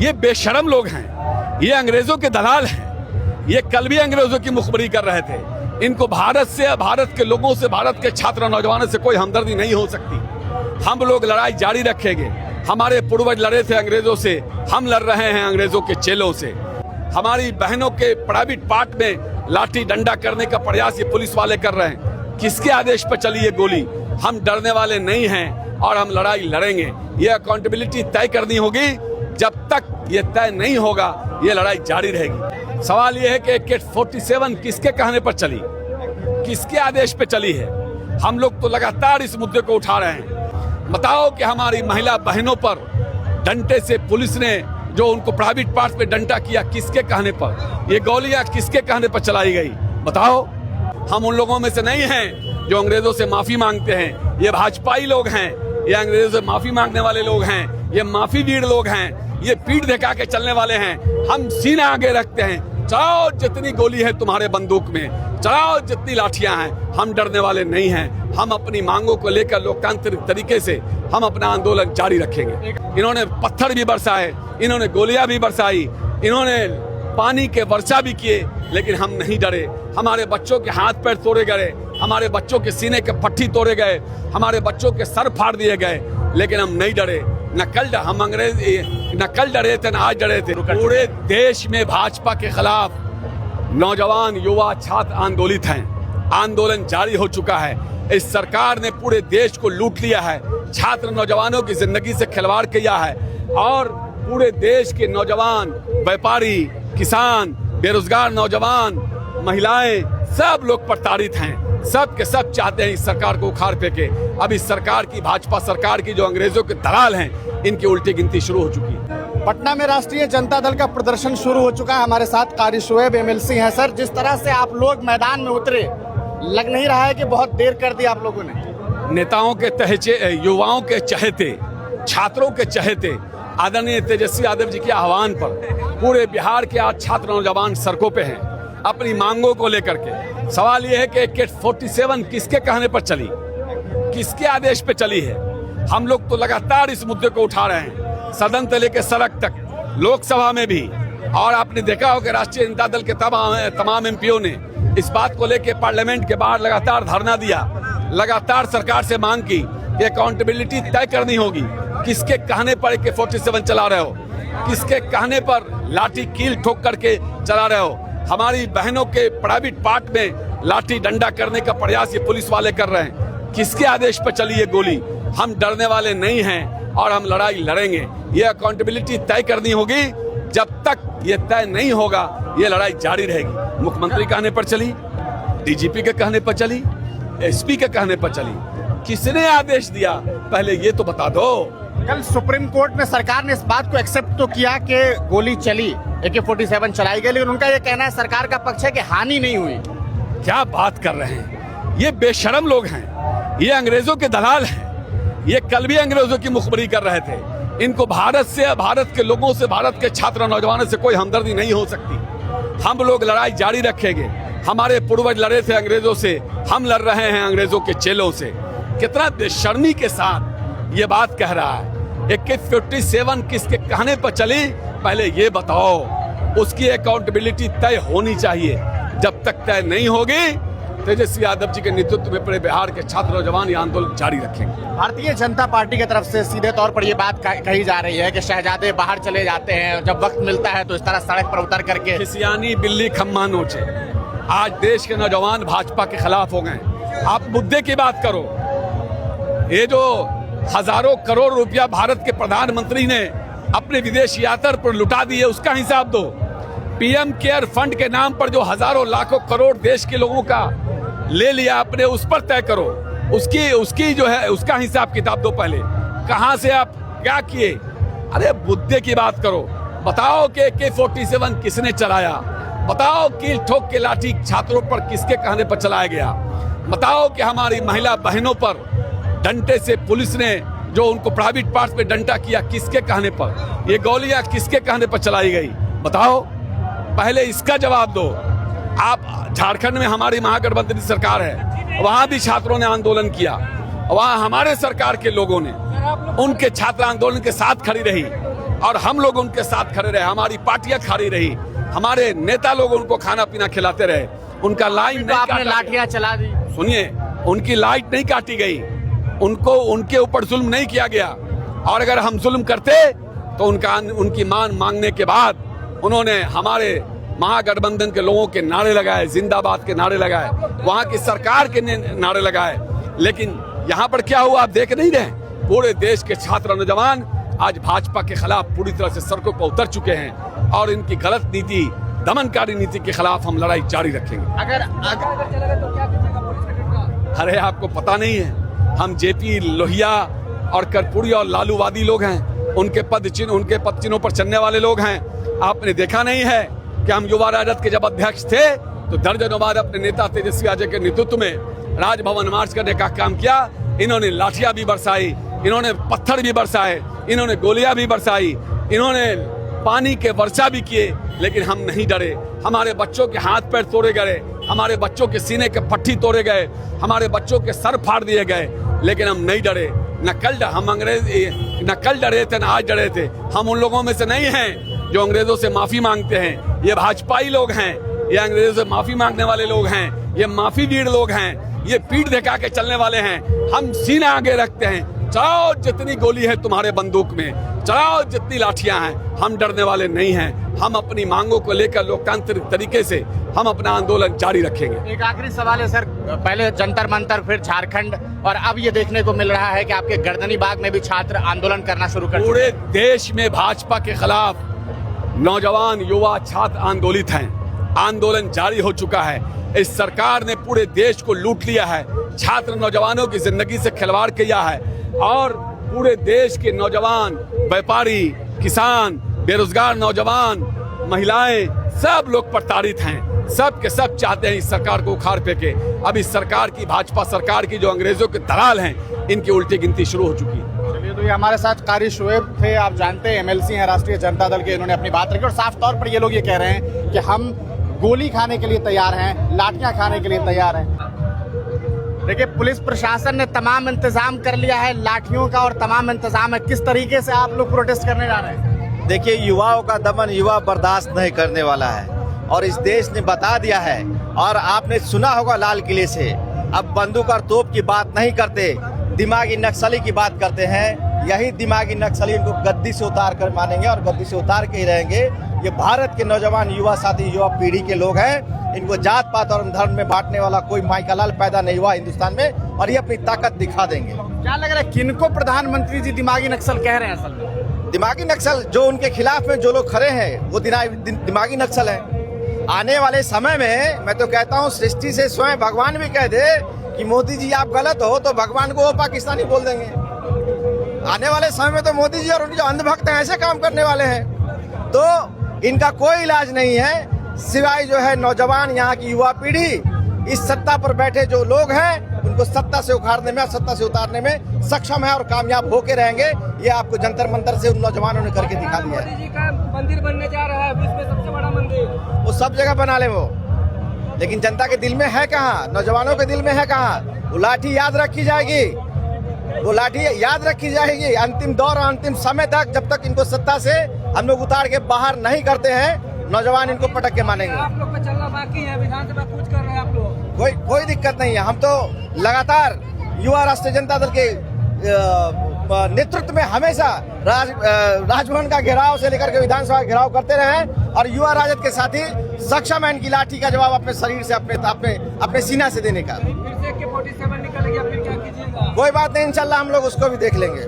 ये बेशरम लोग हैं, ये अंग्रेजों के दलाल हैं। ये कल भी अंग्रेजों की मुखबरी कर रहे थे। इनको भारत से, भारत के लोगों से, भारत के छात्र नौजवानों से कोई हमदर्दी नहीं हो सकती। हम लोग लड़ाई जारी रखेंगे। हमारे पूर्वज लड़े थे अंग्रेजों से, हम लड़ रहे हैं अंग्रेजों के चेलों से। हमारी बहनों के प्राइवेट पार्ट में लाठी डंडा करने का प्रयास ये पुलिस वाले कर रहे हैं। किसके आदेश पर चली ये गोली? हम डरने वाले नहीं हैं और हम लड़ाई लड़ेंगे। ये अकाउंटेबिलिटी तय करनी होगी। जब तक ये तय नहीं होगा ये लड़ाई जारी रहेगी। सवाल ये है कि AK-47 किसके कहने पर चली, किसके आदेश पे चली है? हम लोग तो लगातार इस मुद्दे को उठा रहे हैं। बताओ कि हमारी महिला बहनों पर डंडे से पुलिस ने जो उनको प्राइवेट पार्ट पे डंडा किया, किसके कहने पर? ये गोलियां किसके कहने पर चलाई गई? बताओ। हम उन लोगों में से नहीं हैं जो अंग्रेजों से माफी मांगते हैं। ये भाजपाई लोग हैं, ये अंग्रेजों से माफी मांगने वाले लोग हैं, ये माफी वीर लोग हैं, ये पीठ दिखा के चलने वाले हैं। हम सीना आगे रखते हैं। चलाओ जितनी गोली है तुम्हारे बंदूक में, चलाओ जितनी लाठियां हैं, हम डरने वाले नहीं हैं। हम अपनी मांगों को लेकर लोकतांत्रिक तरीके से हम अपना आंदोलन जारी रखेंगे। इन्होंने पत्थर भी बरसाए, इन्होंने गोलियां भी बरसाई, इन्होंने पानी के वर्षा भी किए, लेकिन हम नहीं डरे। हमारे बच्चों के हाथ पैर तोड़े गए, हमारे बच्चों के सीने के पट्टी तोड़े गए, हमारे बच्चों के सर फाड़ दिए गए, लेकिन हम नहीं डरे। न कल डरे थे, न आज डरे थे। पूरे देश में भाजपा के खिलाफ नौजवान, युवा, छात्र आंदोलित हैं। आंदोलन जारी हो चुका है। इस सरकार ने पूरे देश को लूट लिया है, छात्र नौजवानों की जिंदगी से खिलवाड़ किया है और पूरे देश के नौजवान, व्यापारी, किसान, बेरोजगार नौजवान, महिलाएं, सब लोग प्रताड़ित हैं। सब के सब चाहते हैं इस सरकार को उखाड़ फेंके। अब इस सरकार की, भाजपा सरकार की, जो अंग्रेजों के दलाल हैं, इनकी उल्टी गिनती शुरू हो चुकी है। पटना में राष्ट्रीय जनता दल का प्रदर्शन शुरू हो चुका है। हमारे साथ कारी शुएब MLC हैं। सर, जिस तरह से आप लोग मैदान में उतरे, लग नहीं रहा है कि बहुत देर कर दी आप लोगों ने? नेताओं के तहचे, युवाओं के चहेते, छात्रों के चहेते आदरणीय तेजस्वी यादव जी के आह्वान पर पूरे बिहार के आज छात्र नौजवान सड़कों पे हैं अपनी मांगों को लेकर के। सवाल यह है कि AK-47 किसके कहने पर चली, किसके आदेश पे चली है? हम लोग तो लगातार इस मुद्दे को उठा रहे हैं, सदन से लेकर सड़क तक, लोकसभा में भी। और आपने देखा हो कि राष्ट्रीय जनता दल के तमाम MPओं ने इस बात को लेकर पार्लियामेंट के बाहर लगातार धरना दिया, लगातार सरकार से मांग की कि अकाउंटेबिलिटी तय करनी होगी। किसके कहने पर AK-47 चला रहे हो, किसके कहने पर लाठी कील ठोक करके चला रहे हो? हमारी बहनों के प्राइवेट पार्ट में लाठी डंडा करने का प्रयास ये पुलिस वाले कर रहे हैं। किसके आदेश पर चली ये गोली? हम डरने वाले नहीं हैं और हम लड़ाई लड़ेंगे। ये अकाउंटेबिलिटी तय करनी होगी। जब तक ये तय नहीं होगा ये लड़ाई जारी रहेगी। मुख्यमंत्री कहने पर चली, DGP के कहने पर चली, SP के कहने पर चली। किसने आदेश दिया, पहले ये तो बता दो। कल सुप्रीम कोर्ट में सरकार ने इस बात को एक्सेप्ट तो किया कि गोली चली, AK-47 चलाई गई, लेकिन उनका ये कहना है, सरकार का पक्ष है कि हानि नहीं हुई। क्या बात कर रहे हैं? ये बेशरम लोग हैं, ये अंग्रेजों के दलाल हैं। ये कल भी अंग्रेजों की मुखबरी कर रहे थे। इनको भारत से, भारत के लोगों से, भारत के छात्र नौजवानों से कोई हमदर्दी नहीं हो सकती। हम लोग लड़ाई जारी रखेंगे। हमारे पूर्वज लड़े थे अंग्रेजों से, हम लड़ रहे हैं अंग्रेजों के चेलों से। कितना बेशर्मी के साथ ये बात कह रहा है। AK-47 किसके कहने पर चली, पहले ये बताओ। उसकी अकाउंटेबिलिटी तय होनी चाहिए। जब तक तय नहीं होगी, तेजस्वी यादव जी के नेतृत्व में पूरे बिहार के छात्र नौजवान ये आंदोलन जारी रखेंगे। भारतीय जनता पार्टी की तरफ से सीधे तौर पर ये बात कही जा रही है कि शहजादे बाहर चले जाते हैं, जब वक्त मिलता है तो इस तरह सड़क पर उतर करके खिसियानी बिल्ली खम्मा नोचे। आज देश के नौजवान भाजपा के खिलाफ हो गए। आप मुद्दे की बात करो। ये जो हजारों करोड़ रुपया भारत के प्रधानमंत्री ने अपने विदेश यात्रा पर लुटा दिए, उसका हिसाब दो। PM केयर फंड के नाम पर जो हजारों लाखों करोड़ देश के लोगों का ले लिया अपने, उस पर तय करो। उसकी जो है उसका हिसाब किताब दो पहले। कहां से आप क्या किए? अरे मुद्दे की बात करो। बताओ कि AK-47 किसने चलाया? बताओ कील ठोक के लाठी छात्रों पर किसके कहने पर चलाया गया? बताओ कि हमारी महिला बहनों पर डंडे से पुलिस ने जो उनको प्राइवेट पार्ट पे डंडा किया, किसके कहने पर? ये गोलियां किसके कहने पर चलाई गई? बताओ, पहले इसका जवाब दो। आप झारखंड में हमारी महागठबंधन की सरकार है, वहां भी छात्रों ने आंदोलन किया, वहां हमारे सरकार के लोगों ने उनके छात्र आंदोलन के साथ खड़ी रही और हम लोग उनके साथ खड़े रहे, हमारी पार्टियां खड़ी रही, हमारे नेता लोग उनको खाना पीना खिलाते रहे, उनका लाइन तो आपने लाठियां चला दी। सुनिए, उनकी लाइट नहीं काटी गई, उनको उनके ऊपर जुल्म नहीं किया गया। और अगर हम जुल्म करते तो उनकी मान मांगने के बाद उन्होंने हमारे महागठबंधन के लोगों के नारे लगाए, जिंदाबाद के नारे लगाए, वहां की सरकार के नारे लगाए। लेकिन यहाँ पर क्या हुआ आप देख नहीं रहे? पूरे देश के छात्र नौजवान आज भाजपा के खिलाफ पूरी तरह से सड़कों पर उतर चुके हैं और इनकी गलत नीति, दमनकारी नीति के खिलाफ हम लड़ाई जारी रखेंगे। अगर अरे आपको पता नहीं है, हम जेपी लोहिया और कर्पूरी और लालूवादी लोग हैं, उनके पद चिन्हों पर चलने वाले लोग हैं। आपने देखा नहीं है कि हम युवा राजद के जब अध्यक्ष थे तो दर्जनों बार अपने नेता तेजस्वी यादव के नेतृत्व में राजभवन मार्च करने का काम किया। इन्होंने लाठियां भी बरसाई, इन्होंने पत्थर भी बरसाए, इन्होंने गोलियां भी बरसाई, इन्होंने पानी के वर्षा भी किए, लेकिन हम नहीं डरे। हमारे बच्चों के हाथ पैर तोड़े गए, हमारे बच्चों के सीने के पट्टी तोड़े गए, हमारे बच्चों के सर फाड़ दिए गए, लेकिन हम नहीं डरे। न कल डरे थे, न आज डरे थे। हम उन लोगों में से नहीं हैं जो अंग्रेजों से माफी मांगते हैं। ये भाजपाई लोग हैं, ये अंग्रेजों से माफी मांगने वाले लोग हैं, ये माफी वीर लोग हैं, ये पीठ दिखा के चलने वाले हैं। हम सीना आगे रखते हैं, चलाओ जितनी गोली है तुम्हारे बंदूक में, चलाओ जितनी लाठियां हैं, हम डरने वाले नहीं हैं। हम अपनी मांगों को लेकर लोकतांत्रिक तरीके से हम अपना आंदोलन जारी रखेंगे। एक आखिरी सवाल है सर, पहले जंतर मंतर, फिर झारखंड, और अब ये देखने को मिल रहा है कि आपके गर्दनी बाग में भी छात्र आंदोलन करना शुरू कर पूरे देश में भाजपा के खिलाफ नौजवान, युवा, छात्र आंदोलित हैं। आंदोलन जारी हो चुका है। इस सरकार ने पूरे देश को लूट लिया है, छात्र नौजवानों की जिंदगी से खिलवाड़ किया है और पूरे देश के नौजवान, व्यापारी, किसान, बेरोजगार नौजवान, महिलाएं, सब लोग प्रताड़ित हैं। सब के सब चाहते हैं इस सरकार को उखाड़ फेंके। अब इस सरकार की, भाजपा सरकार की, जो अंग्रेजों के दलाल हैं, इनकी उल्टी गिनती शुरू हो चुकी है। चलिए, तो ये हमारे साथ कारी शुएब थे, आप जानते हैं एमएलसी हैं राष्ट्रीय जनता दल के। इन्होंने अपनी बात रखी और साफ तौर पर ये लोग ये कह रहे हैं कि हम गोली खाने के लिए तैयार हैं, लाठियां खाने के लिए तैयार हैं। देखिए, पुलिस प्रशासन ने तमाम इंतजाम कर लिया है, लाठियों का और तमाम इंतजाम है। किस तरीके से आप लोग प्रोटेस्ट करने जा रहे हैं? देखिए, युवाओं का दमन युवा बर्दाश्त नहीं करने वाला है और इस देश ने बता दिया है। और आपने सुना होगा लाल किले से, अब बंदूक और तोप की बात नहीं करते, दिमागी नक्सली की बात करते हैं। यही दिमागी नक्सली इनको गद्दी से उतार कर मानेंगे और गद्दी से उतार के ही रहेंगे। ये भारत के नौजवान, युवा साथी, युवा पीढ़ी के लोग हैं। इनको जात पात और धर्म में बांटने वाला कोई माइका लाल पैदा नहीं हुआ हिंदुस्तान में, और ये अपनी ताकत दिखा देंगे। क्या लग रहा है, किनको प्रधानमंत्री जी दिमागी नक्सल कह रहे हैं? असल में दिमागी नक्सल जो उनके खिलाफ में जो लोग खड़े हैं वो दिमागी नक्सल है। आने वाले समय में मैं तो कहता हूँ, सृष्टि से स्वयं भगवान भी कह दे कि मोदी जी आप गलत हो, तो भगवान को वो पाकिस्तानी बोल देंगे। आने वाले समय में तो मोदी जी और उनके जो अंधभक्त हैं ऐसे काम करने वाले हैं। तो इनका कोई इलाज नहीं है सिवाय जो है नौजवान, यहाँ की युवा पीढ़ी, इस सत्ता पर बैठे जो लोग हैं उनको सत्ता से उखाड़ने में और सत्ता से उतारने में सक्षम है और कामयाब होके रहेंगे। ये आपको जंतर मंतर से उन नौजवानों ने करके दिखा दिया है। मोदी जी का मंदिर बनने जा रहा है, विश्व में सबसे बड़ा मंदिर। वो सब जगह बना ले वो, लेकिन जनता के दिल में है कहाँ, नौजवानों के दिल में है कहाँ? वो लाठी याद रखी जाएगी, वो लाठी याद रखी जाएगी अंतिम दौर और अंतिम समय तक। जब तक इनको सत्ता से हम लोग उतार के बाहर नहीं करते हैं, नौजवान इनको पटक के मानेंगे। आप लोग का चलना बाकी है, विधानसभा कूच कर रहे हैं आप लोग। कोई दिक्कत नहीं है। हम तो लगातार युवा राष्ट्रीय जनता दल के नेतृत्व में हमेशा राजभवन का घेराव से लेकर के विधानसभा का घेराव करते रहे हैं और युवा राजद के साथी सक्षम है इनकी लाठी का जवाब अपने शरीर से, अपने सीना से देने का। फिर से AK-47 निकलेगी, फिर क्या कीजिएगा? कोई बात नहीं, इंशाल्लाह हम लोग उसको भी देख लेंगे।